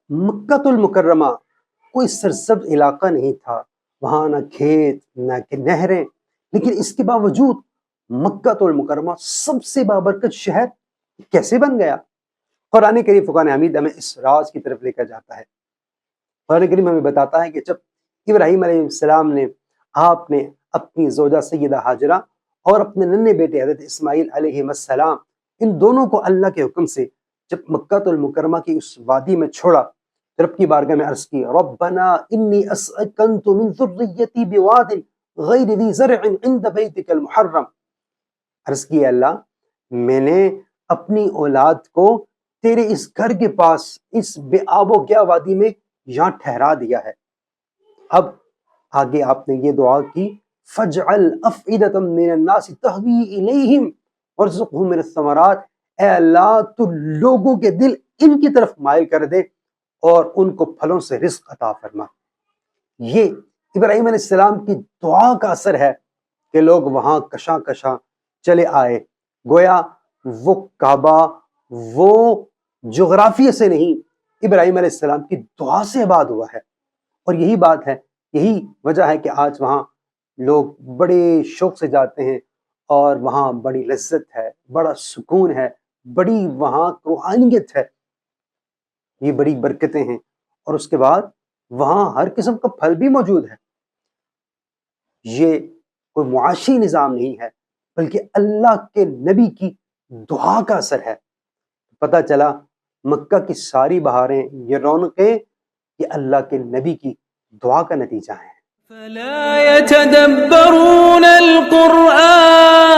مکۃ المکرمہ کوئی سرسبز علاقہ نہیں تھا، وہاں نہ کھیت نہ نہریں، لیکن اس کے باوجود مکۃ المکرمہ سب سے بابرکت شہر کیسے بن گیا؟ قرآن کریم فرقان حمید ہمیں اس راز کی طرف لے کر جاتا ہے۔ قرآن کریم ہمیں بتاتا ہے کہ جب ابراہیم علیہ السلام نے، آپ نے اپنی زوجہ سیدہ ہاجرہ اور اپنے ننھے بیٹے حضرت اسماعیل علیہ السلام، ان دونوں کو اللہ کے حکم سے جب مکۃ المکرمہ کی اس وادی میں چھوڑا، رب کی بارگاہ میں عرض کی، ربنا انی اسکنت من ذریتی بواد غیر ذی زرع عند بیتک المحرم، عرض کی اللہ میں نے اپنی اولاد کو تیرے اس گھر کے پاس اس بے آب و گیا وادی میں یہاں ٹھہرا دیا ہے۔ اب آگے آپ نے یہ دعا کی، فَاجْعَلْ أَفْئِدَةً مِّنَ النَّاسِ تَهْوِي إِلَيْهِمْ وَارْزُقْهُم مِّنَ الثَّمَرَاتِ، اے اللہ تو لوگوں کے دل ان کی طرف مائل کر دے اور ان کو پھلوں سے رزق عطا فرما۔ یہ ابراہیم علیہ السلام کی دعا کا اثر ہے کہ لوگ وہاں کشاں کشاں چلے آئے، گویا وہ کعبہ وہ جغرافیہ سے نہیں، ابراہیم علیہ السلام کی دعا سے آباد ہوا ہے۔ اور یہی بات ہے، یہی وجہ ہے کہ آج وہاں لوگ بڑے شوق سے جاتے ہیں اور وہاں بڑی لذت ہے، بڑا سکون ہے، بڑی وہاں روحانیت ہے، یہ بڑی برکتیں ہیں، اور اس کے بعد وہاں ہر قسم کا پھل بھی موجود ہے۔ یہ کوئی معاشی نظام نہیں ہے بلکہ اللہ کے نبی کی دعا کا اثر ہے۔ پتہ چلا مکہ کی ساری بہاریں، یہ رونقیں، یہ اللہ کے نبی کی دعا کا نتیجہ ہیں۔ فلا يتدبرون القرآن